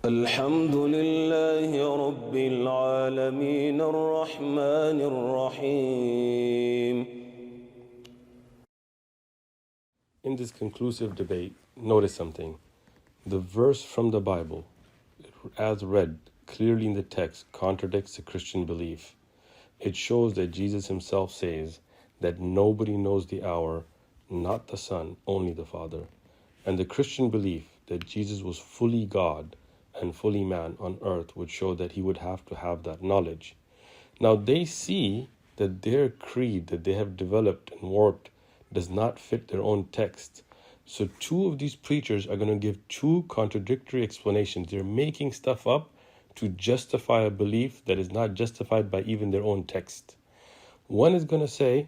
الحمد لله رب العالمين الرحمن الرحيم. In this conclusive debate, notice something. The verse from the Bible, as read clearly in the text, contradicts the Christian belief. It shows that Jesus himself says that nobody knows the hour, not the Son, only the Father. And the Christian belief that Jesus was fully God and fully man on earth would show that he would have to have that knowledge. Now they see that their creed that they have developed and warped does not fit their own text. So two of these preachers are going to give two contradictory explanations. They're making stuff up to justify a belief that is not justified by even their own text. One is going to say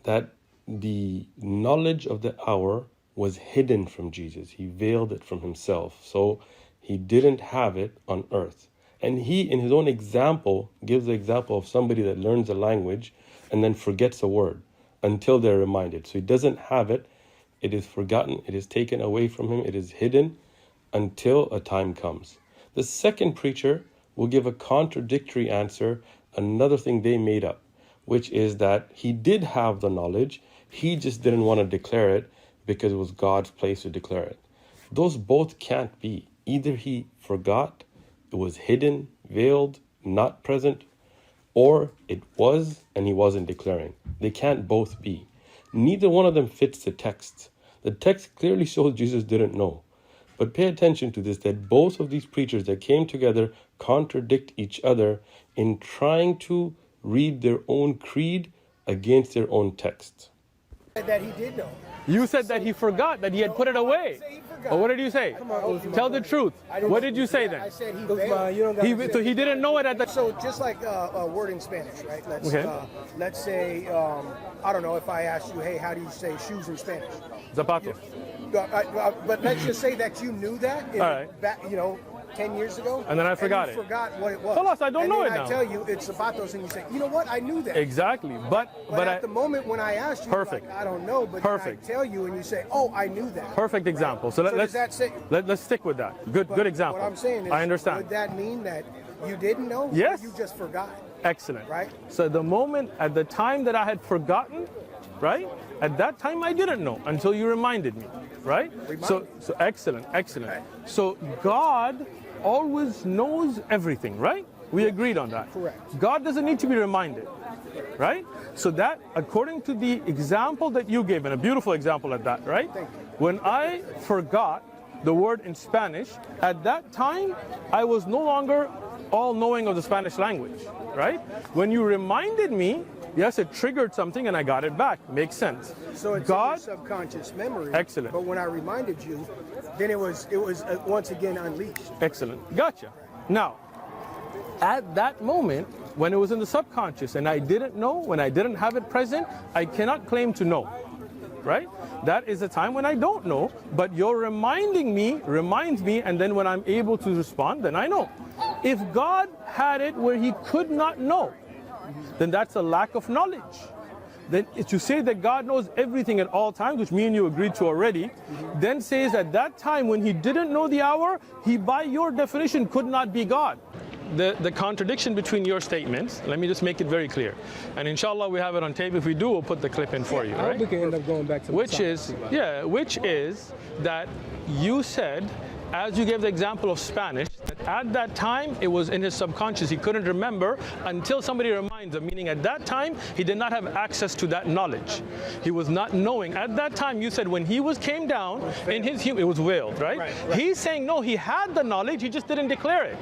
that the knowledge of the hour was hidden from Jesus. He veiled it from himself. So he didn't have it on earth. And he, in his own example, gives the example of somebody that learns a language and then forgets a word until they're reminded. So he doesn't have it. It is forgotten. It is taken away from him. It is hidden until a time comes. The second preacher will give a contradictory answer, another thing they made up, which is that he did have the knowledge. He just didn't want to declare it because it was God's place to declare it. Those both can't be. Either he forgot, it was hidden, veiled, not present, or it was and he wasn't declaring. They can't both be. Neither one of them fits the text. The text clearly shows Jesus didn't know. But pay attention to this, that both of these preachers that came together contradict each other in trying to read their own creed against their own text. That he did know. You said that he forgot, that he had put it away. Or what did you say? Tell the truth. What did you say then? I said he failed. So he didn't know it at that. So just like a word in Spanish, right? Let's say, I don't know, if I asked you, hey, how do you say shoes in Spanish? Zapatos. But let's just say that you knew that, All right. back, 10 years ago. And then I forgot and you it. forgot what it was. Plus, I don't know it now. I tell you it's zapatos, and you say, you know what? I knew that. Exactly. But at the moment when I asked you, perfect. Like, I don't know, but perfect. I tell you, and you say, oh, I knew that. Perfect example. Right? So let's stick with that. Good example. What I'm saying is, I understand. Would that mean that you didn't know? Yes. Or you just forgot. Excellent. Right. So at the time that I had forgotten, right? At that time I didn't know until you reminded me, right? So excellent. Right. So God always knows everything, right? We agreed on that. Correct. God doesn't need to be reminded, right? So that, according to the example that you gave, and a beautiful example at that, right? Thank you. When I forgot the word in Spanish, at that time, I was no longer all-knowing of the Spanish language, right? When you reminded me, yes, it triggered something and I got it back. Makes sense. So it's in your subconscious memory. Excellent. But when I reminded you, then it was once again unleashed. Excellent. Gotcha. Now, at that moment, when it was in the subconscious and I didn't know, when I didn't have it present, I cannot claim to know, right? That is a time when I don't know, but your reminding me reminds me, and then when I'm able to respond, then I know. If God had it where he could not know, then that's a lack of knowledge. Then to say that God knows everything at all times, which me and you agreed to already, then says at that time when he didn't know the hour, he by your definition could not be God. The contradiction between your statements, let me just make it very clear. And inshallah we have it on tape. If we do, we'll put the clip in for you, right? We can end up going back to which is that you said, as you gave the example of Spanish, that at that time it was in his subconscious. He couldn't remember until somebody reminds him, meaning at that time he did not have access to that knowledge. He was not knowing. At that time you said when he came down in his it was veiled, right? He's saying no, he had the knowledge, he just didn't declare it.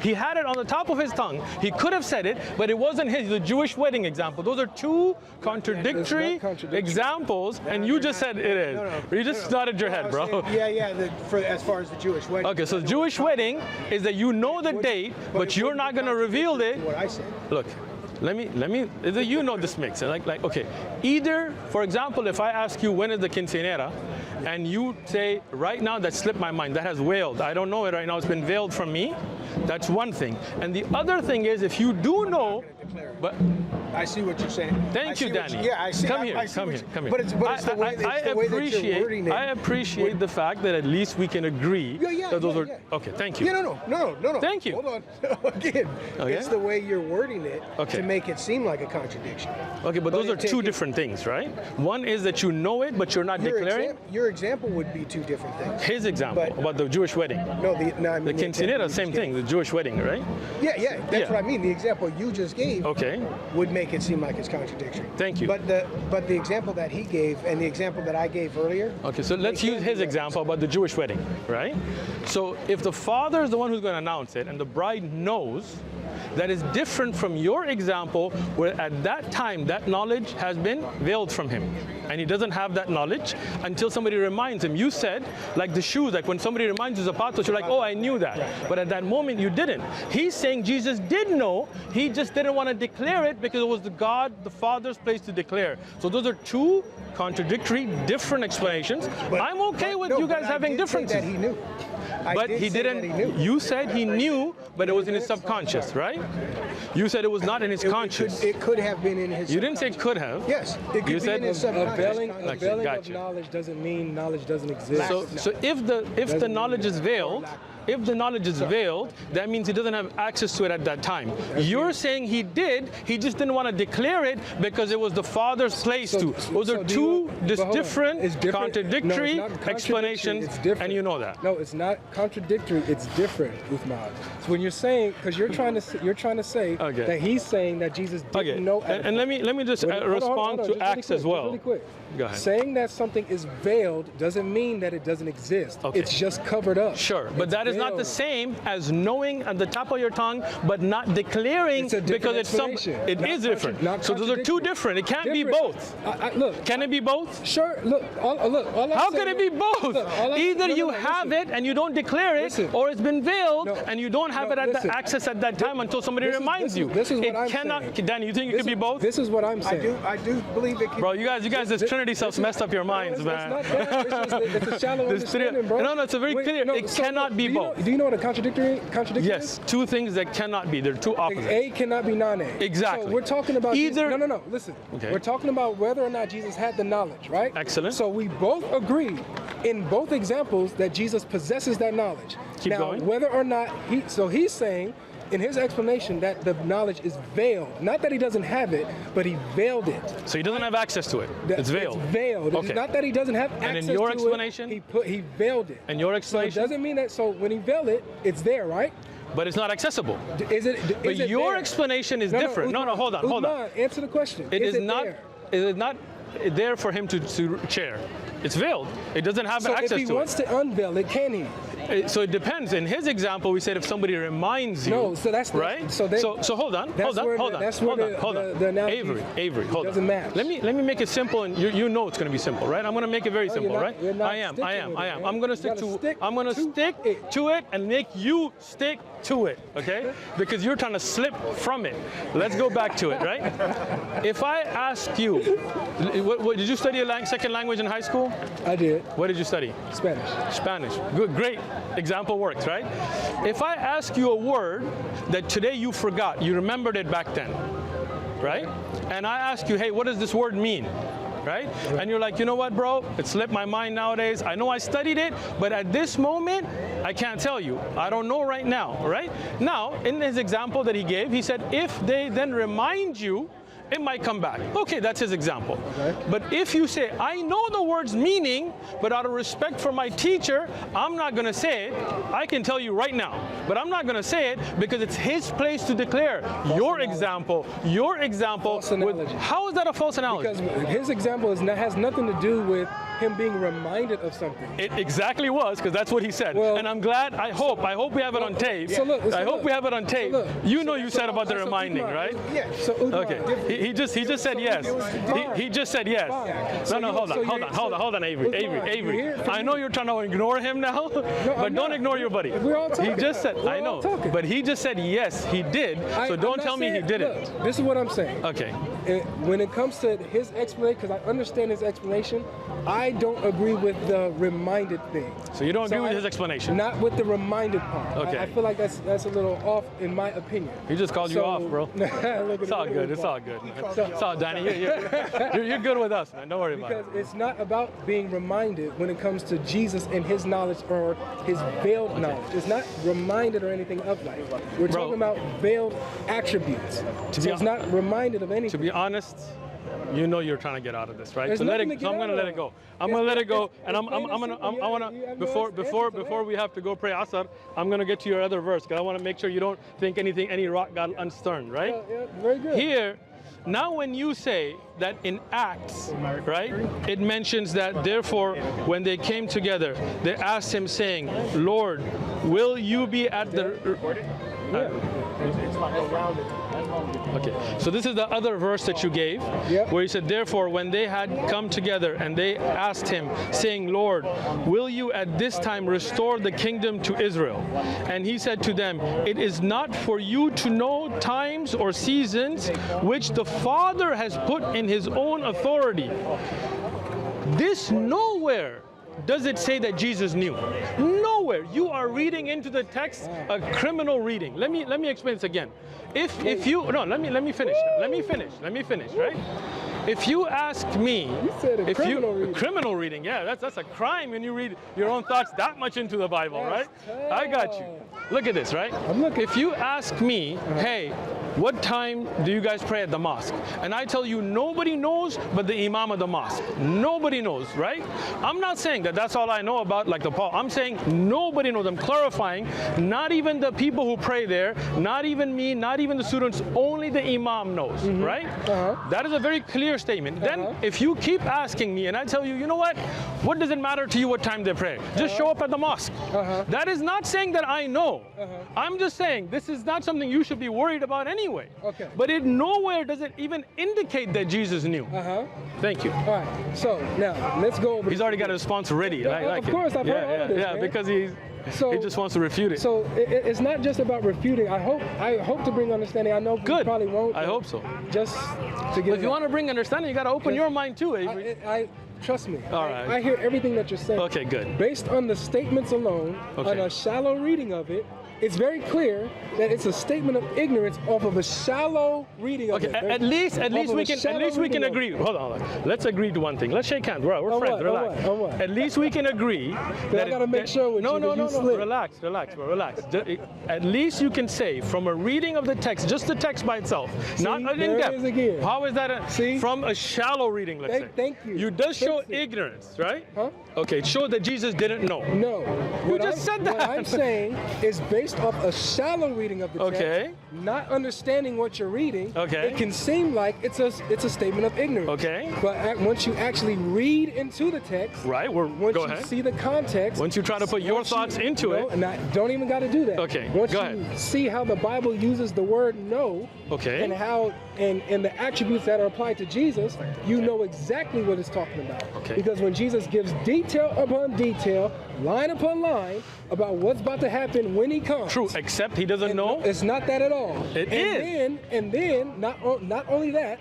He had it on the top of his tongue. He could have said it, but it wasn't his. The Jewish wedding example. Those are two contradictory examples, and you just said it is. You just nodded your head, bro. As far as the Jewish wedding. Okay, so the Jewish wedding is that you know the date, but you're not going to reveal it. What I said. Look, let me. You know this mix. Okay. Either, for example, if I ask you when is the quinceañera, and you say right now that slipped my mind, that has veiled. I don't know it right now. It's been veiled from me. That's one thing. And the other thing is, if you do know, but I see what you're saying. Thank you, Danny. Yeah, I see. Come here. But it's the way that you're wording it. I appreciate the fact that at least we can agree that those are. Okay, thank you. No. Thank you. Hold on. Again, it's the way you're wording it to make it seem like a contradiction. Okay, but those are two different things, right? One is that you know it, but you're not declaring. Your example would be two different things. His example about the Jewish wedding. The quinceanera, same thing, the Jewish wedding, right? Yeah, that's what I mean. The example you just gave would make it seem like it's contradictory. Thank you. But the example that he gave and the example that I gave earlier. Okay, so let's use his example about the Jewish wedding, right? So if the father is the one who's going to announce it and the bride knows, that is different from your example where at that time that knowledge has been veiled from him and he doesn't have that knowledge until somebody reminds him. You said like the shoes, like when somebody reminds you zapatos, you're like, oh, I knew that. But at that moment you didn't. He's saying Jesus did know, he just didn't want to declare it because it was the Father's place to declare. So those are two contradictory, different explanations. But I'm okay with you guys having differences. That he knew. But he didn't. You said he knew, but it was in his subconscious, right? You said it was not in his conscious. It could have been in his. You didn't say could have. Yes, it could be in his subconscious. A veiling of knowledge doesn't mean knowledge doesn't exist. So if the knowledge is veiled. If the knowledge is veiled, that means he doesn't have access to it at that time. You're saying he did, he just didn't want to declare it because it was the Father's place to. Those are two different, contradictory explanations, and you know that. No, it's not contradictory, it's different, Uthman. So when you're saying, because you're trying to say that he's saying that Jesus didn't know. And let me just respond to Acts as well. Really quick. Go ahead. Saying that something is veiled doesn't mean that it doesn't exist. It's just covered up. Sure, but that is not the same as knowing at the top of your tongue, but not declaring because it's something. It is different. So those are two different. It can't be both. Look, can it be both? Sure. Look. How can it be both? Either you have it and you don't declare it, or it's been veiled and you don't have it at the access at that time until somebody reminds you. This is what I'm saying. Danny, you think it could be both? This is what I'm saying. I do believe it can. Bro, you guys, this Trinity stuff's messed up your minds, man. It's a shallow understanding, bro. No, it's a very clear. It cannot be both. Do you know what a contradictory yes, two things that cannot be. They're two opposites. A cannot be non-A. Exactly. So we're talking about either. No. Listen. Okay. We're talking about whether or not Jesus had the knowledge, right? Excellent. So we both agree in both examples that Jesus possesses that knowledge. Keep going. Whether or not he's saying in his explanation that the knowledge is veiled. Not that he doesn't have it, but he veiled it. So he doesn't have access to it. It's veiled. It's veiled. Okay. It's not that he doesn't have access to it. And in your explanation? He veiled it. And your explanation? So it doesn't mean that, so when he veiled it, it's there, right? But it's not accessible. Is it your there? explanation is different. No, hold on. Answer the question. It is not there for him to chair. It's veiled. It doesn't have access to it. So if he wants to unveil it, can he? So it depends. In his example, we said if somebody reminds you. No, so that's right. So hold on. That's where the analogy Avery, hold doesn't on. match. Let me make it simple, and you know it's going to be simple, right? I'm going to make it very simple, right? I am. I'm going to stick to it and make you stick to it, okay? Because you're trying to slip from it. Let's go back to it, right? If I ask you, what did you study a second language in high school? I did. What did you study? Spanish. Good, great. Example works, right? If I ask you a word that today you forgot, you remembered it back then, right? And I ask you, hey, what does this word mean? Right? And you're like, you know what, bro? It slipped my mind nowadays. I know I studied it, but at this moment, I can't tell you. I don't know right now, right? Now, in his example that he gave, he said, if they then remind you, it might come back. Okay, that's his example. Okay. But if you say, I know the word's meaning, but out of respect for my teacher, I'm not going to say it. I can tell you right now, but I'm not going to say it because it's his place to declare. Your example. How is that a false analogy? Because his example has nothing to do with him being reminded of something. It exactly was, because that's what he said. Well, and I'm glad, I hope we have it on tape. I hope we have it on tape. You said about the reminding, right? Yeah. Okay. He just said yes. He just said yes. No, hold on, Avery. I know you're trying to ignore him now, but don't ignore your buddy. He just said, I know, but he just said yes, he did. So don't tell me he didn't. This is what I'm saying. Okay. when it comes to his explanation, because I understand his explanation, I don't agree with the reminded thing. So you don't agree with his explanation? Not with the reminded part. Okay. I feel like that's a little off in my opinion. He just called you off, bro. It's all good. It's all good. It's all, Danny. You're good with us, man. Don't worry about it. Because it's not about being reminded when it comes to Jesus and his knowledge or his veiled knowledge. It's not reminded or anything of that. We're talking about veiled attributes. So it's not reminded of anything. To be honest, you know you're trying to get out of this, right? There's So I'm nothing to gonna get let out it go. of. I'm gonna let it go, and I wanna before we have to go pray Asr, I'm gonna get to your other verse because I want to make sure you don't think any rock got unstirred, right? Yeah, very good. Here, now when you say that in Acts, right, it mentions that therefore when they came together, they asked him saying, Lord, will you be at the... Okay, so this is the other verse that you gave, where he said, therefore, when they had come together and they asked him, saying, Lord, will you at this time restore the kingdom to Israel? And he said to them, it is not for you to know times or seasons which the Father has put in his own authority. This nowhere does it say that Jesus knew. Nowhere. You are reading into the text a criminal reading. Let me explain this again. Let me finish. Let me finish, right? If you ask me, you said criminal reading, yeah, that's a crime when you read your own thoughts that much into the Bible, right? I got you. Look at this, right? If you ask me, hey, what time do you guys pray at the mosque? And I tell you nobody knows but the imam of the mosque. Nobody knows, right? I'm not saying that that's all I know about, like the Paul. I'm saying nobody knows. I'm clarifying. Not even the people who pray there, not even me, not even the students, only the imam knows, right? That is a very clear statement. Then if you keep asking me and I tell you, you know what does it matter to you what time they pray? Just show up at the mosque. That is not saying that I know. I'm just saying this is not something you should be worried about anyway. But it nowhere does it even indicate that Jesus knew. Thank you. All right, so now let's go over. He's already got a response ready. Of course, I've heard all of this, man. Because he just wants to refute it. So it's not just about refuting. I hope to bring understanding. I know you probably won't. I hope so. Just to get. If you want to bring understanding, you got to open your mind too, Avery. I trust me. All right. I hear everything that you're saying. Okay, good. Based on the statements alone, on a shallow reading of it, it's very clear that it's a statement of ignorance off of a shallow reading of it. At least we can agree. Hold on. Let's agree to one thing. Let's shake hands. We're friends. Relax. What? At least we can agree that I gotta make sure with you. No. Relax, bro. Relax. At least you can say from a reading of the text, just the text by itself, not in depth. Again. How is that? From a shallow reading, let's say. Thank you. You does show ignorance, right? Huh? Okay. Show that Jesus didn't know. No. You just said that. What I'm saying is based off a shallow reading of the text, not understanding what you're reading, it can seem like it's a statement of ignorance. Okay. But once you actually read into the text, right? Once you see the context, once you try to put your thoughts into it, and I don't even got to do that. Okay. Once go you ahead. see how the Bible uses the word know, and how and the attributes that are applied to Jesus, you know exactly what it's talking about. Okay. Because when Jesus gives detail upon detail, line upon line, about what's about to happen when he comes. True, except he doesn't know. It's not that at all. It is. And then not only that,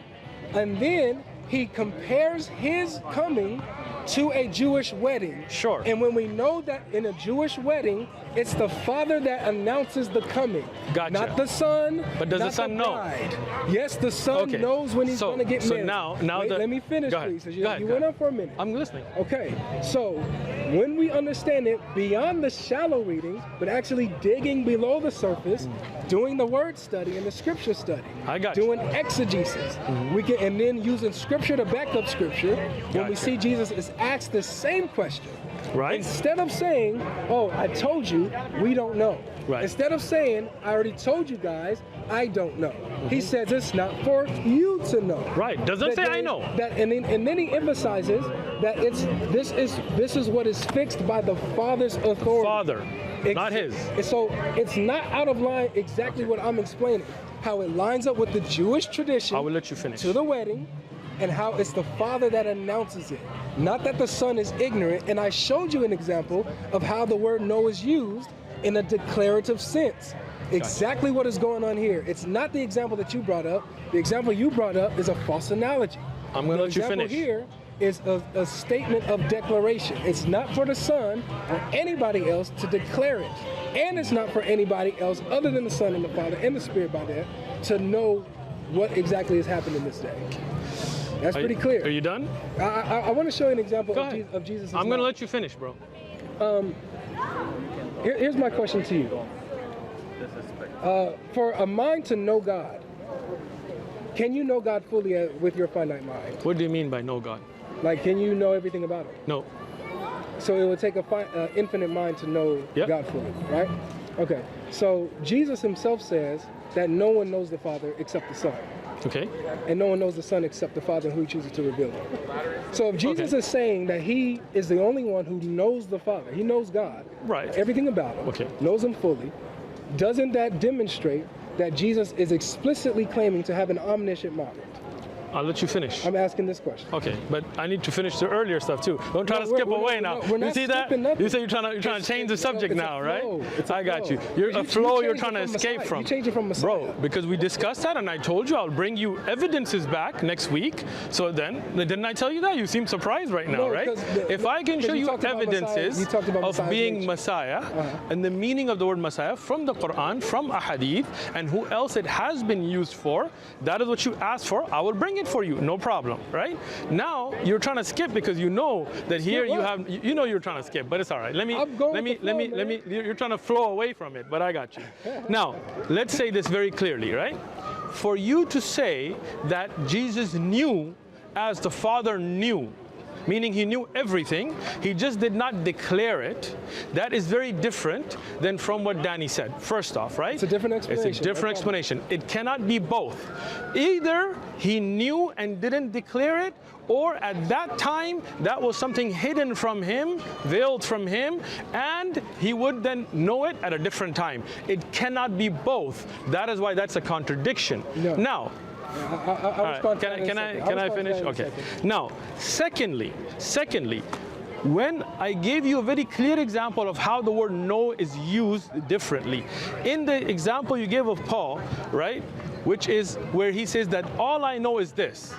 and then he compares his coming to a Jewish wedding. Sure. And when we know that in a Jewish wedding, it's the father that announces the coming. Gotcha. Not the son. But does the son know? Yes, the son knows when he's going to get married. So now Wait, let me finish, please. You went on for a minute. I'm listening. Okay, so when we understand it beyond the shallow readings, but actually digging below the surface, doing the word study and the scripture study, doing exegesis, we can, and then using scripture to back up scripture. When we see Jesus is asked the same question, right? Instead of saying, "Oh, I told you, we don't know," right? Instead of saying, "I already told you guys, I don't know," he says it's not for you to know. Right? Doesn't say I know. And then he emphasizes that this is what is fixed by the Father's authority. Father, not his. So it's not out of line exactly what I'm explaining. How it lines up with the Jewish tradition. I will let you finish. To the wedding, and how it's the Father that announces it. Not that the Son is ignorant. And I showed you an example of how the word know is used in a declarative sense. Exactly what is going on here. It's not the example that you brought up. The example you brought up is a false analogy. I'm going to let you finish. The example here is a statement of declaration. It's not for the Son or anybody else to declare it. And it's not for anybody else other than the Son and the Father and the Spirit by that to know what exactly has happened in this day. That's pretty clear. Are you done? I want to show you an example of Jesus. I'm going to let you finish, bro. Here's my question to you. For a mind to know God, can you know God fully with your finite mind? What do you mean by know God? Like, can you know everything about Him? No. So it would take an infinite mind to know God fully, right? Okay. So Jesus Himself says that no one knows the Father except the Son. Okay. And no one knows the Son except the Father who chooses to reveal Him. So if Jesus is saying that He is the only one who knows the Father, He knows God, right? Everything about Him, knows Him fully, doesn't that demonstrate that Jesus is explicitly claiming to have an omniscient mind? I'll let you finish. I'm asking this question. Okay, but I need to finish the earlier stuff too. Don't try to skip away now. You see that? Nothing. You say you're trying to change the subject now, right? I got you. You're a flow you're trying to escape from. You change it from Messiah. Bro, because we discussed that and I told you I'll bring you evidences back next week. So then, didn't I tell you that? You seem surprised right now, right? If I can show you evidences of being Messiah and the meaning of the word Messiah from the Quran, from a hadith, and who else it has been used for, that is what you asked for, I will bring it for you, no problem, right? Now you're trying to skip because you know that here you have, you know you're trying to skip, but it's all right. Let me, you're trying to flow away from it, but I got you. Now, let's say this very clearly, right? For you to say that Jesus knew as the Father knew, meaning He knew everything, He just did not declare it, that is very different than from what Danny said, first off, right? It's a different explanation. It's a different explanation. It cannot be both. Either He knew and didn't declare it, or at that time, that was something hidden from Him, veiled from Him, and He would then know it at a different time. It cannot be both. That is why that's a contradiction. No. Now, Can I finish? Okay. Now, secondly, when I gave you a very clear example of how the word know is used differently, in the example you gave of Paul, right, which is where he says that all I know is this,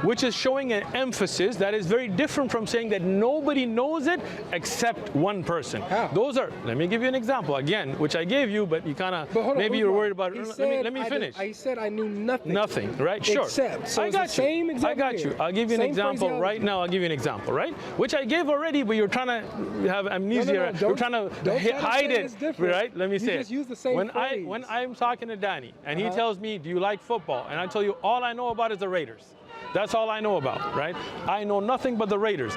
which is showing an emphasis that is very different from saying that nobody knows it except one person. How? Those are, let me give you an example again, which I gave you, but you kind of, maybe you're worried about it. Let me finish. I said I knew nothing. Nothing, right? Sure. Except, so I got you. Same example I got you. I'll give you an example right now. I'll give you an example, right? Which I gave already, but you're trying to have amnesia. You're trying to hide it, right? Let me say just use the same phrase. When I'm talking to Danny and he tells me, do you like football? And I tell you, all I know about is the Raiders. That's all I know about, right? I know nothing but the Raiders.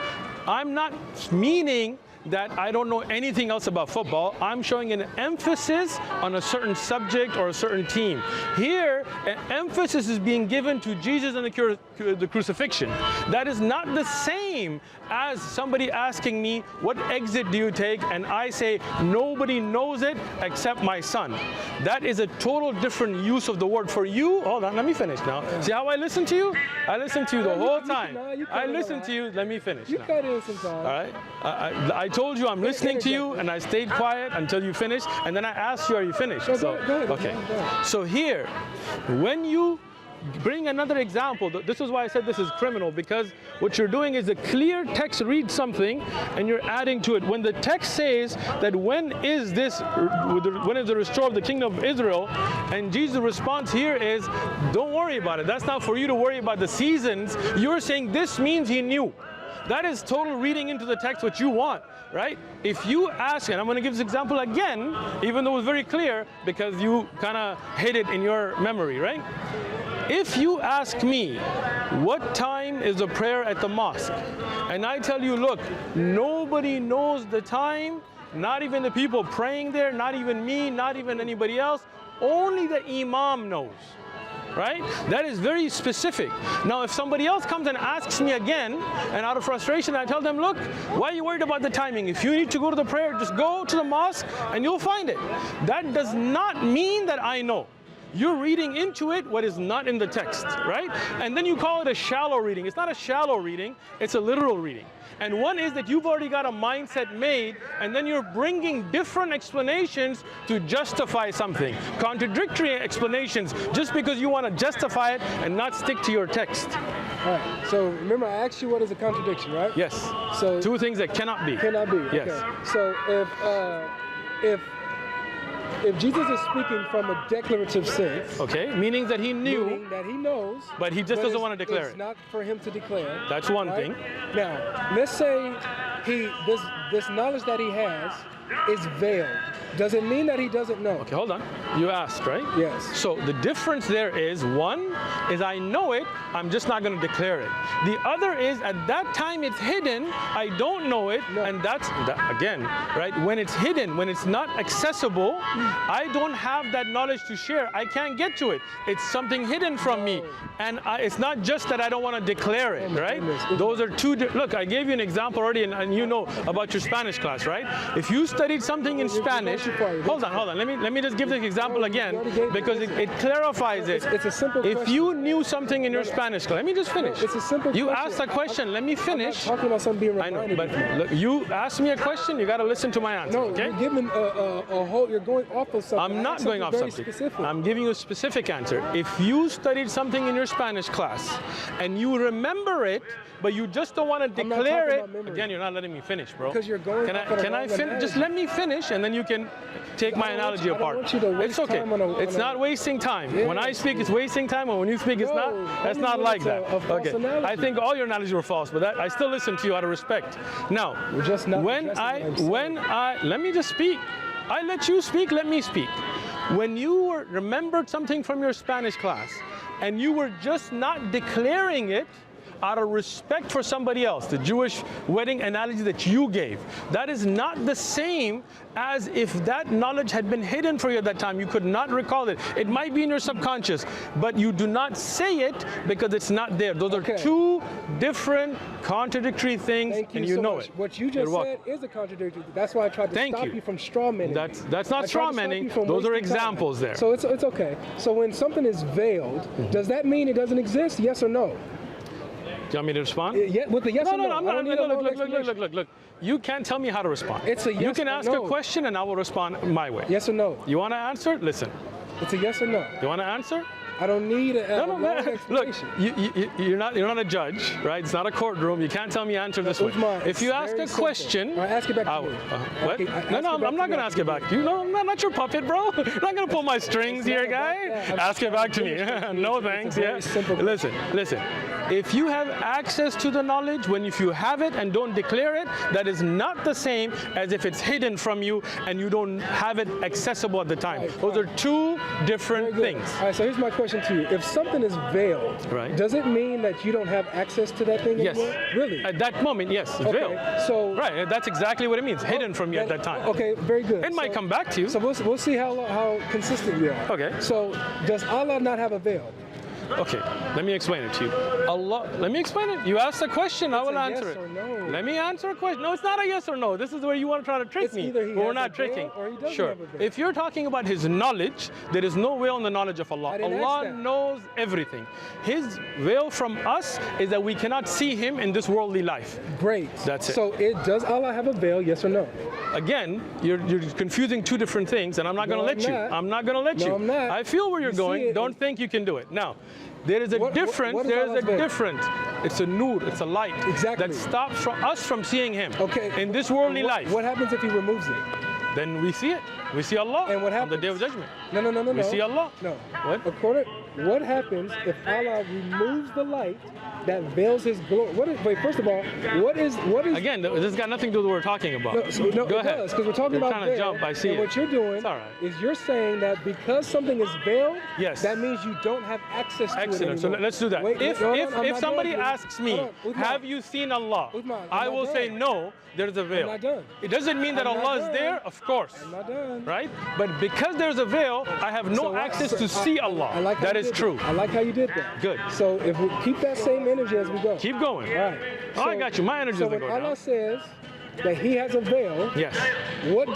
I'm not meaning that I don't know anything else about football. I'm showing an emphasis on a certain subject or a certain team. Here, an emphasis is being given to Jesus and the crucifixion. That is not the same as somebody asking me, what exit do you take? And I say, nobody knows it except my son. That is a total different use of the word. For you, hold on, let me finish now. See how I listen to you? I listen to you the whole time. I listen to you, let me finish now. You cut in sometimes. All right? I told you I'm listening to you, and I stayed quiet until you finished, and then I asked you, are you finished? Go ahead. Okay. So here, when you bring another example, this is why I said this is criminal, because what you're doing is a clear text reads something, and you're adding to it. When the text says that when is the restore of the kingdom of Israel, and Jesus' response here is, don't worry about it. That's not for you to worry about the seasons. You're saying this means He knew. That is total reading into the text what you want, right? If you ask, and I'm going to give this example again, even though it was very clear, because you kind of hid it in your memory, right? If you ask me, what time is the prayer at the mosque? And I tell you, look, nobody knows the time, not even the people praying there, not even me, not even anybody else, only the imam knows. Right? That is very specific. Now, if somebody else comes and asks me again, and out of frustration, I tell them, look, why are you worried about the timing? If you need to go to the prayer, just go to the mosque and you'll find it. That does not mean that I know. You're reading into it what is not in the text, right? And then you call it a shallow reading. It's not a shallow reading, it's a literal reading. And one is that you've already got a mindset made, and then you're bringing different explanations to justify something. Contradictory explanations, just because you want to justify it and not stick to your text. All right. So remember, I asked you what is a contradiction, right? Yes. So two things that cannot be. Cannot be. Yes. Okay. So if Jesus is speaking from a declarative sense, okay, meaning that he knew, meaning that he knows, but he just doesn't want to declare it's it. not for him to declare. That's one right? thing. Now, let's say this knowledge that he has is veiled. Does it mean that he doesn't know? Okay, hold on. You asked, right? Yes. So the difference there is, one is I know it, I'm just not going to declare it. The other is at that time it's hidden, I don't know it, and that's, again, right? When it's hidden, when it's not accessible, I don't have that knowledge to share. I can't get to it. It's something hidden from me. And it's not just that I don't want to declare it, right? Those are two, look, I gave you an example already, and you know about your Spanish class, right? If you studied something in Spanish, hold on. Let me just give this example again because it clarifies it. It's a simple question. If you knew something in your Spanish class, let me just finish. It's a simple You question. asked a question. Let me finish. I'm not talking about something being I know, reminded. but look, you asked me a question. You got to listen to my answer. No, okay? you're giving a whole. You're going off of something. I'm not going off something. Specific. I'm giving you a specific answer. If you studied something in your Spanish class and you remember it, but you just don't want to declare it, again, you're not letting me finish, bro. Because you're going. Can I finish? Just let me finish, and then you can take my analogy apart. It's okay. It's not wasting time. Yeah. When I speak, it's wasting time, and when you speak, it's not. That's not like that. Okay. I think all your analogies were false, but I still listen to you out of respect. Now, We're just not let me just speak. I let you speak. Let me speak. When you remembered something from your Spanish class, and you were just not declaring it, out of respect for somebody else, the Jewish wedding analogy that you gave, that is not the same as if that knowledge had been hidden for you at that time. You could not recall it. It might be in your subconscious, but you do not say it because it's not there. Those are two different contradictory things, and you know it. What you just said is a contradiction. That's why I tried to stop you from strawmanning. That's not strawmanning. Those are examples there. So it's okay. So when something is veiled, does that mean it doesn't exist? Yes or no? Do you want me to respond? Yeah, with the yes or no. I'm not. Look. You can't tell me how to respond. It's a yes. You can ask a question and I will respond my way. Yes or no? You want to answer? Listen. It's a yes or no. You want to answer? I don't need a long explanation. Look, you're not a judge, right? It's not a courtroom. You can't tell me answer this way. If you ask a question, I ask it back to you. What? No, I'm not going to ask it back to you. No, I'm not your puppet, bro. You're not going to pull my strings here, guy. Ask it back to me. No thanks. Yeah. Listen. If you have access to the knowledge, if you have it and don't declare it, that is not the same as if it's hidden from you and you don't have it accessible at the time. Those are two different things. All right, so here's my question to you. If something is veiled, does it mean that you don't have access to that thing anymore? Yes. Really? At that moment, yes, it's veiled. So right, that's exactly what it means. Hidden from you at that time. Okay, very good. It might come back to you. So we'll see how consistent you are. Okay. So does Allah not have a veil? Okay, let me explain it to you. Let me explain it. You asked a question, I will answer it. Yes or no. Let me answer a question. No, it's not a yes or no. This is where you want to try to trick me. Either he but we're has not a tricking. veil or he doesn't Sure. have a veil. If you're talking about his knowledge, there is no veil in the knowledge of Allah. Allah that. knows everything. His veil from us is that we cannot see him in this worldly life. Great. That's it. So does Allah have a veil, yes or no? Again, you're confusing two different things, and I'm not going to let you. I'm not going to let you. I'm not. I feel where you're going. Don't think you can do it. Now, there is a difference. There is a difference. It's a nur. It's a light. Exactly. That stops us from seeing him. Okay. In this worldly life. What happens if he removes it? Then we see it. We see Allah. And what happens? On the Day of Judgment. No. We see Allah. No. What? What happens if Allah removes the light that veils His glory? First of all, what is? Again, this has got nothing to do with what we're talking about. Go ahead. Because we're talking you're about trying veil. to jump. I see and it. what you're doing is you're saying that because something is veiled, that means you don't have access to it Excellent. So let's do that. If somebody asks me, have you seen Allah? I will say no. There's a veil. I'm not done. It doesn't mean that Allah is there, of course. I'm not done. Right? But because there's a veil, I have no access to see Allah. That is true. I like how you did that. Good. So if we keep that same energy as we go. Keep going. All right. I got you. My energy doesn't go down. Allah says, that he has a veil, yes. what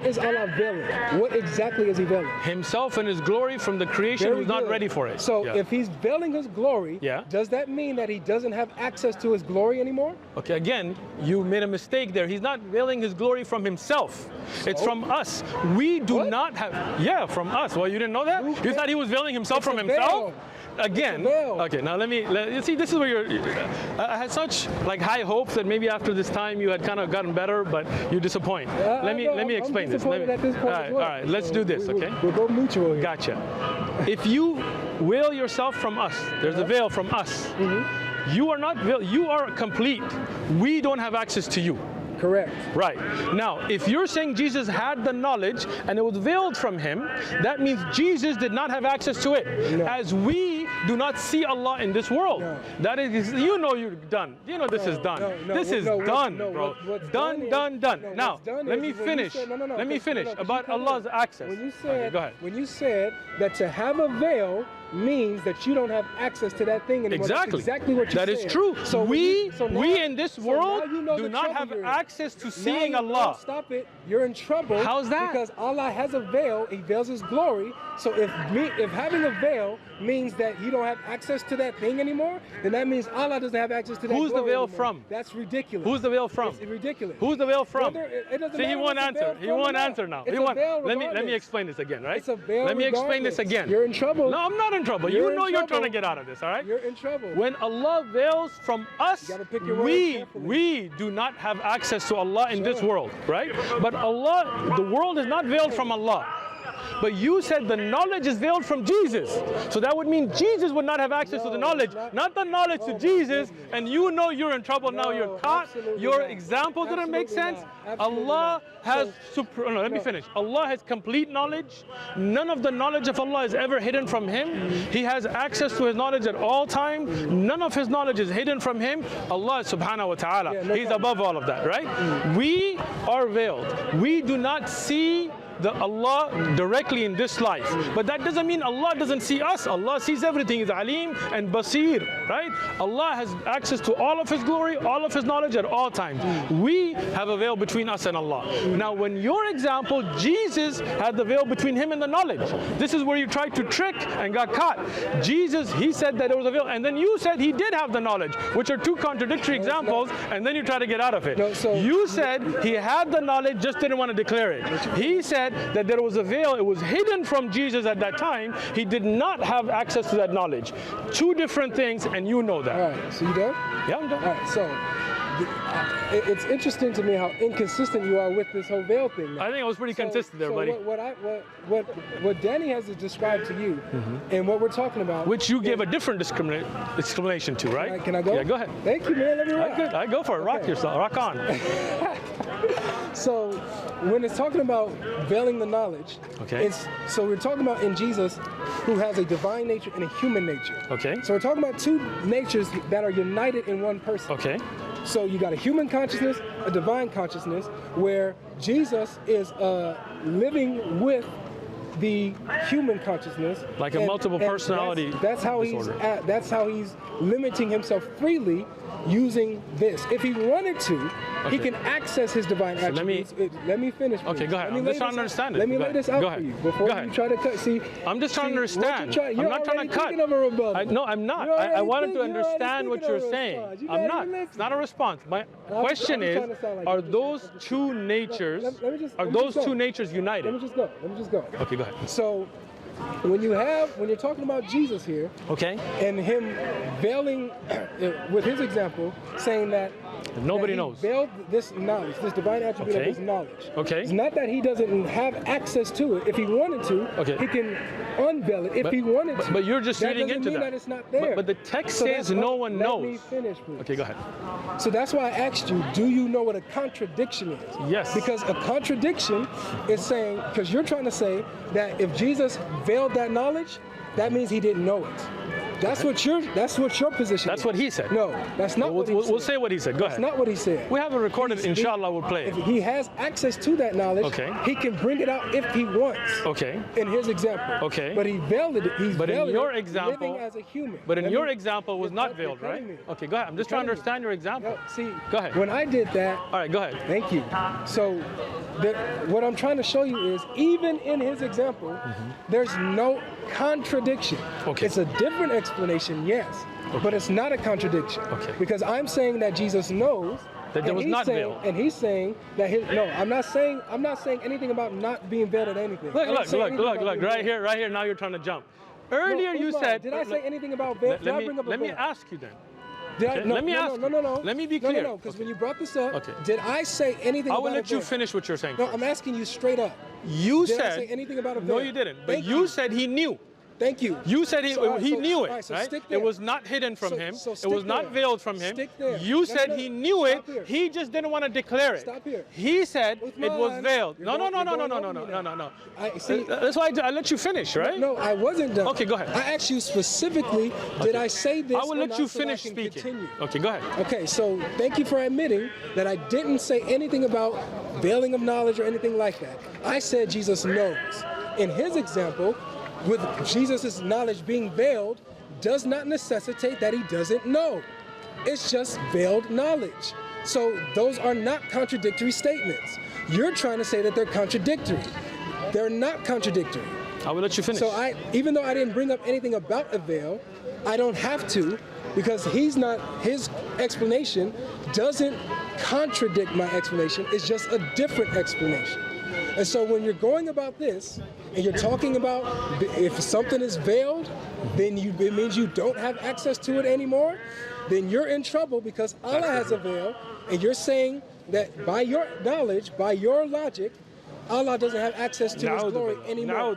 is Allah veiling? What exactly is he veiling? Himself and his glory from the creation who's not ready for it. So if he's veiling his glory, does that mean that he doesn't have access to his glory anymore? Okay, again, you made a mistake there. He's not veiling his glory from himself. It's from us. We do not have, from us. Well, you didn't know that? You thought he was veiling himself from himself? Again, okay, now you see, this is where I had such like high hopes that maybe after this time you had kind of gotten better, but you disappoint. Let me explain this. All right, let's do this, okay? We're both mutual here. Gotcha. If you veil yourself from us, there's a veil from us. You are not veiled, you are complete. We don't have access to you. Correct. Right. Now, if you're saying Jesus had the knowledge and it was veiled from him, that means Jesus did not have access to it. No. As we do not see Allah in this world. No. That is, you know you're done. You know this is done. This is done, bro. Done. Now, let me finish. Let me finish about Allah's access. When you said, go ahead. When you said that to have a veil means that you don't have access to that thing anymore. Exactly. That's exactly what you said. That is true. So we in this world do not have access to seeing Allah. Stop it. You're in trouble. How's that? Because Allah has a veil. He veils his glory. So if having a veil means that you don't have access to that thing anymore, then that means Allah doesn't have access to that. Who's the veil anymore. from? That's ridiculous. Who's the veil from? It's ridiculous. Who's the veil from? See, he won't answer. He won't answer now. Let me explain this again, right? It's a veil. Let me explain this again. You're in trouble. No, I'm not in trouble. You know you're trying to get out of this, all right? You're in trouble. When Allah veils from us, we do not have access to Allah in this world, right? But Allah, the world is not veiled from Allah. But you said the knowledge is veiled from Jesus. So that would mean Jesus would not have access to the knowledge, not the knowledge to Jesus. And you know you're in trouble now. You're caught. Your example didn't make sense. Allah has let me finish. Allah has complete knowledge. None of the knowledge of Allah is ever hidden from Him. He has access to His knowledge at all times. None of His knowledge is hidden from Him. Allah subhanahu wa ta'ala. He's above all of that, right? We are veiled. We do not see the Allah directly in this life. But that doesn't mean Allah doesn't see us. Allah sees everything. He's Alim and Basir, right? Allah has access to all of His glory, all of His knowledge at all times. We have a veil between us and Allah. Now, when your example, Jesus had the veil between Him and the knowledge. This is where you tried to trick and got caught. Jesus, He said that there was a veil, and then you said He did have the knowledge, which are two contradictory examples, and then you try to get out of it. You said He had the knowledge, just didn't want to declare it. He said that there was a veil, it was hidden from Jesus at that time. He did not have access to that knowledge. Two different things, and you know that. All right, so you done? Yeah, I'm done. All right, so it's interesting to me how inconsistent you are with this whole veil thing. I think I was pretty consistent there, buddy. What Danny has described to you, and what we're talking about, which you gave a different explanation to, right? Can I go? Yeah, go ahead. Thank you, man. Let me rock. I go for it. Rock yourself. Rock on. So when it's talking about veiling the knowledge, so we're talking about in Jesus, who has a divine nature and a human nature. Okay. So we're talking about two natures that are united in one person. Okay. So you got a human consciousness, a divine consciousness, where Jesus is living with the human consciousness, like a multiple personality. That's how disorder. that's how he's limiting himself freely using this. If he wanted to, he can access his divine attributes. Let me finish. Okay, go ahead. I'm just trying to understand it. Let me lay this out for you before you try to cut. See, I'm just trying to understand. I'm not trying to cut. Of a rebuttal. No, I'm not. I wanted to understand what you're saying. I'm not. It's not a response. My question is, are those two natures, two natures united? Let me just go. Okay, go ahead. So when you're talking about Jesus here, and him veiling with his example, saying that nobody knows. Veiled this knowledge, this divine attribute of his knowledge. It's not that he doesn't have access to it. If he wanted to, he can unveil it. If he wanted to. But you're just reading into that. That it's not there. But the text says no one knows. Let me finish, please. Okay, go ahead. So that's why I asked you, do you know what a contradiction is? Yes. Because a contradiction is saying, because you're trying to say that if Jesus veiled that knowledge, that means he didn't know it. That's what your position. That's is. what he said. No, that's not what he said. We'll say what he said. Go ahead. That's not what he said. We have it recorded. Inshallah, we'll play it. If he has access to that knowledge, okay, he can bring it out if he wants. Okay. In his example. Okay. But he veiled it. He's but in your example, living as a human. But in your example was not veiled, right? Okay, go ahead. I'm just trying to understand your example. No, see, go ahead. When I did that. All right, go ahead. Thank you. So, what I'm trying to show you is, even in his example, there's no contradiction. Okay. It's a different explanation, yes, but it's not a contradiction. Okay. Because I'm saying that Jesus knows that there was not veiled. And he's saying that I'm not saying anything about not being veiled or anything. Look, right here, now you're trying to jump. Earlier you said. Did I say anything about veil? Let me ask you then. No. Let me be clear. No, because when you brought this up, did I say anything about a veil? I will let you finish what you're saying. No, I'm asking you straight up. Did I say anything about a veil? No, you didn't. But you said he knew. Thank you. You said he knew it, so right? It was not hidden from him. It was not veiled from him. Stick there. You said he knew it. He just didn't want to declare it. Stop here. He said Uthman, it was veiled. No. See, that's why I let you finish, right? No, I wasn't done. Okay, go ahead. I asked you specifically, did I say this? I will let you so finish speaking. Continue? Okay, go ahead. Okay, so thank you for admitting that I didn't say anything about veiling of knowledge or anything like that. I said Jesus knows. In his example, with Jesus' knowledge being veiled, does not necessitate that he doesn't know. It's just veiled knowledge. So those are not contradictory statements. You're trying to say that they're contradictory. They're not contradictory. I will let you finish. So even though I didn't bring up anything about a veil, I don't have to, because his explanation doesn't contradict my explanation. It's just a different explanation. And so when you're going about this, and you're talking about if something is veiled, then it means you don't have access to it anymore, then you're in trouble, because Allah has a veil, and you're saying that by your knowledge, by your logic, Allah doesn't have access to His glory anymore.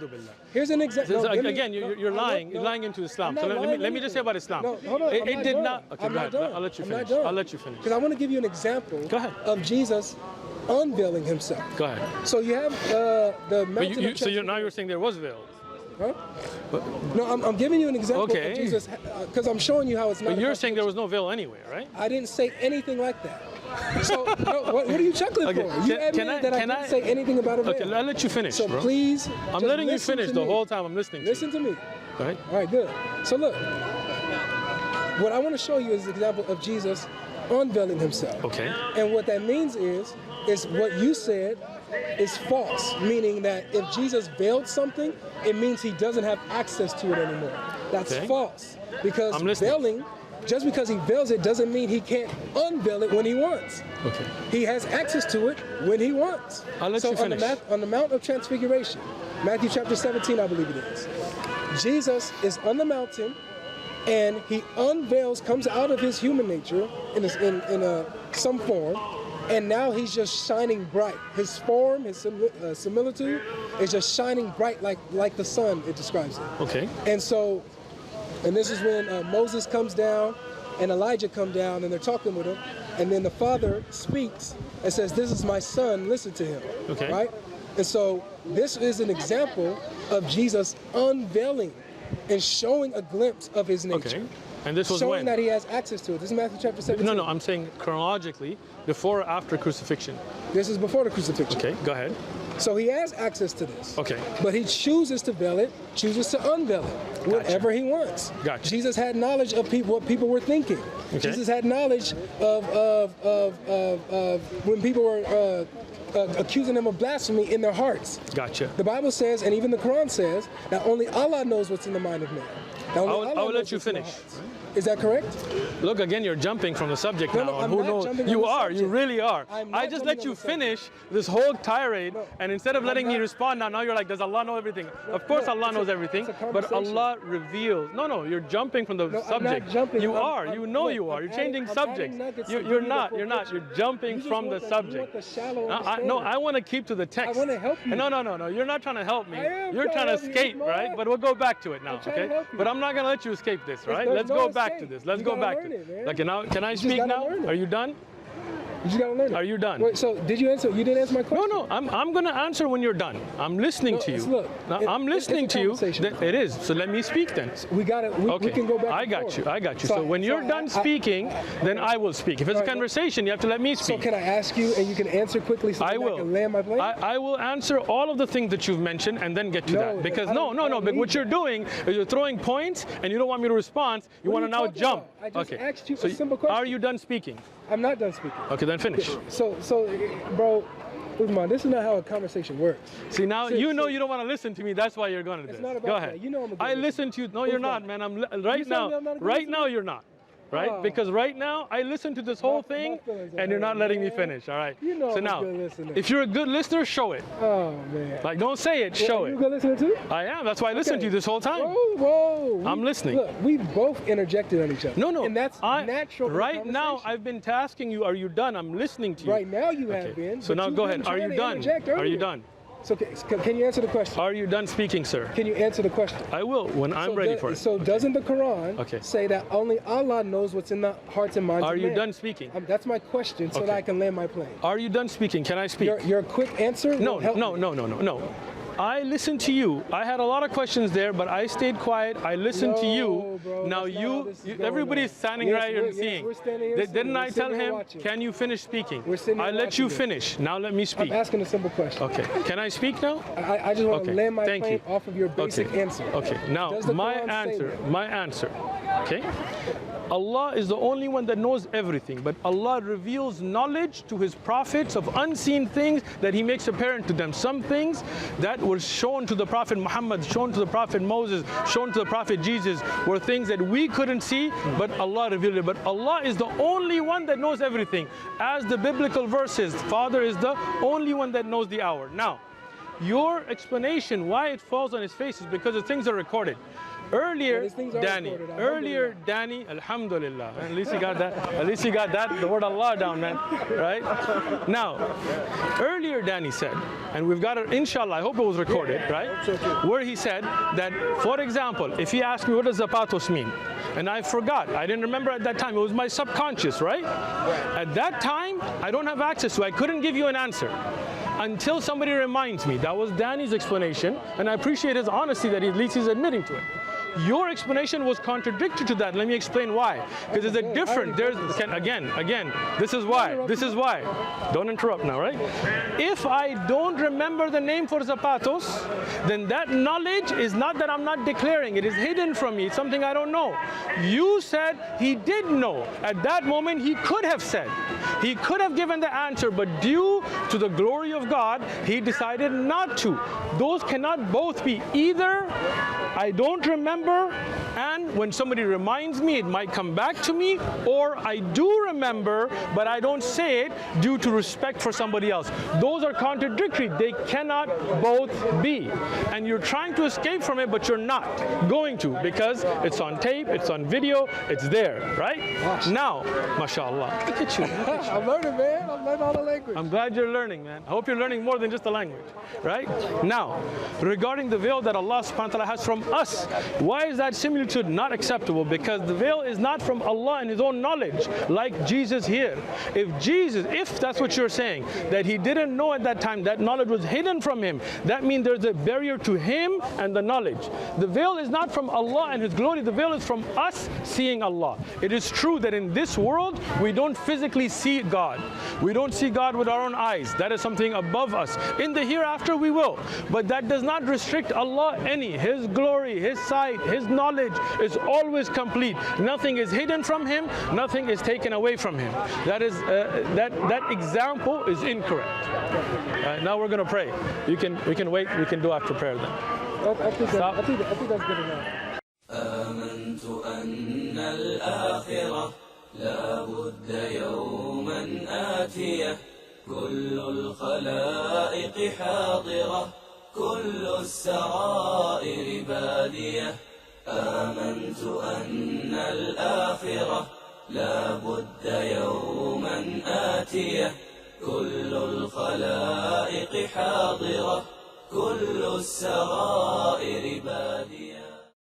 Here's an example. Again, you're lying. You're lying into Islam. So let me just say about Islam. No, hold on. It did not. Okay, I'm not done. I'll let you finish. I'll Because I want to give you an example of Jesus unveiling himself. Go ahead. So you have the mountain. So now you're saying there was veil. Huh? No, I'm giving you an example of Jesus, because I'm showing you how it's not. But you're saying there was no veil anywhere, right? I didn't say anything like that. So what are you chuckling for? You admitted that I didn't say anything about a veil. Okay, I'll let you finish, so bro. Please, I'm letting you finish the whole time I'm listening to you. Listen to me. Go ahead. All right, good. So look, what I want to show you is an example of Jesus unveiling himself. Okay. And what that means is what you said is false, meaning that if Jesus veiled something, it means he doesn't have access to it anymore. That's false. Because veiling, just because he veils it doesn't mean he can't unveil it when he wants. Okay. He has access to it when he wants. I'll let you finish. On the Mount of Transfiguration, Matthew chapter 17, I believe it is, Jesus is on the mountain, and he unveils, comes out of his human nature in some form, and now he's just shining bright. His form, his similitude is just shining bright like the sun, it describes it. Okay. And this is when Moses comes down and Elijah come down, and they're talking with him, and then the Father speaks and says, "This is my son, listen to him." Okay. Right? And so this is an example of Jesus unveiling and showing a glimpse of his nature. Okay. And this was showing that he has access to it. This is Matthew chapter 17. No, I'm saying chronologically, before or after crucifixion. This is before the crucifixion. Okay, go ahead. So he has access to this. Okay. But he chooses to veil it, chooses to unveil it, whatever he wants. Gotcha. Jesus had knowledge of what people were thinking. Okay. Jesus had knowledge of when people were accusing him of blasphemy in their hearts. Gotcha. The Bible says, and even the Quran says, that only Allah knows what's in the mind of man. I will let you finish. Is that correct? Look, again, you're jumping from the subject now. I'm who not knows? jumping You on the are. subject. You really are. I just let you on the finish this whole tirade, and instead of letting me respond now you're like, does Allah know everything? Of course Allah knows everything, but Allah reveals. No, you're jumping from the subject. I'm not jumping. You are. You know you are. You're changing subjects. You're not. You're jumping from the subject. No, I want to keep to the text. I want to help you. No. You're not trying to help me. You're trying to escape, right? But we'll go back to it now, okay? But I'm not going to let you escape this, right? Let's go back to this. Let's go back to it. Okay, now, can I speak now? Are you done? You just gotta learn it. Are you done? Wait, so did you answer? You didn't answer my question. No, I'm gonna answer when you're done. I'm listening to you. Look, I'm listening to you. It is. So let me speak then. We got it. We can go back. I got you. So when you're done speaking, then I will speak. If it's a conversation, you have to let me speak. So can I ask you, and you can answer quickly, so I can land my plane? I will answer all of the things that you've mentioned and then get to that. Because no. But what you're doing is you're throwing points, and you don't want me to respond. You want to now jump. I just asked you a simple question. Are you done speaking? I'm not done speaking. Okay, then finish. So, bro, Uthman, this is not how a conversation works. See, now you know you don't want to listen to me. That's why you're going to this. It's not about Go ahead. that. You know I'm a good I listen to you. No, you're not, man. Right now you're not. Right? Because right now, I listen to this whole thing, and you're not letting me finish, all right? You know so I'm now, a good listener. If you're a good listener, show it. Oh, man. Like, don't say it, show it. You it. a good listener, too? I am. That's why I listened to you this whole time. Whoa. I'm listening. Look, we both interjected on each other. No. And that's natural. Right now, I've been tasking you, are you done? I'm listening to you. Right now, you have been. So now, go ahead. Are you done? Are you done? So can you answer the question? Are you done speaking, sir? Can you answer the question? I will when I'm ready for it. So doesn't the Quran say that only Allah knows what's in the hearts and minds of man? Are you done speaking? That's my question, so that I can land my plane. Are you done speaking? Can I speak? Your quick answer? No. I listened to you. I had a lot of questions there, but I stayed quiet. I listened to you. Bro, now everybody's standing right here and seeing. Didn't I tell him, can you finish speaking? I let you finish. Now let me speak. I'm asking a simple question. Okay. Can I speak now? I just want to land my plane off of your basic answer. Okay. Now, my answer. Okay. Allah is the only one that knows everything, but Allah reveals knowledge to His prophets of unseen things that He makes apparent to them. Some things that were shown to the Prophet Muhammad, shown to the Prophet Moses, shown to the Prophet Jesus, were things that we couldn't see, but Allah revealed it. But Allah is the only one that knows everything. As the biblical verse says, Father is the only one that knows the hour. Now, your explanation why it falls on his face is because the things are recorded. Earlier, Danny, alhamdulillah. At least you got that. The word Allah down, man. Right? Now, earlier Danny said, and we've got it, inshallah, I hope it was recorded, right? Where he said that, for example, if he asked me what does zapatos mean, and I forgot, I didn't remember at that time, it was my subconscious, right? At that time, I don't have access to it. I couldn't give you an answer until somebody reminds me. That was Danny's explanation, and I appreciate his honesty that at least he's admitting to it. Your explanation was contradictory to that. Let me explain why. Because there's a different, again, this is why. Don't interrupt now, right? If I don't remember the name for zapatos, then that knowledge is not that I'm not declaring. It is hidden from me. It's something I don't know. You said he did know. At that moment, he could have said. He could have given the answer, but due to the glory of God, he decided not to. Those cannot both be. Either I don't remember, and when somebody reminds me, it might come back to me, or I do remember, but I don't say it due to respect for somebody else. Those are contradictory. They cannot both be. And you're trying to escape from it, but you're not going to, because it's on tape, it's on video, it's there, right? Now, mashallah. Look at you. I'm learning, man. I'm learning all the language. I'm glad you're learning, man. I hope you're learning more than just the language, right? Now, regarding the veil that Allah subhanahu wa ta'ala has from us, why is that similitude not acceptable? Because the veil is not from Allah and His own knowledge, like Jesus here. If that's what you're saying, that He didn't know at that time, that knowledge was hidden from Him, that means there's a barrier to Him and the knowledge. The veil is not from Allah and His glory, the veil is from us seeing Allah. It is true that in this world, we don't physically see God. We don't see God with our own eyes. That is something above us. In the hereafter, we will. But that does not restrict Allah any. His glory, His sight, His knowledge is always complete. Nothing is hidden from Him. Nothing is taken away from Him. That is that example is incorrect. Now we're going to pray. We can wait. We can do after prayer then. I think that's good enough. آمنت أن الآخرة لا بد يوما آتية كل الخلائق حاضرة كل السرائر بادية آمنت أن الآخرة لا بد يوما آتية كل الخلائق حاضرة كل السرائر بادية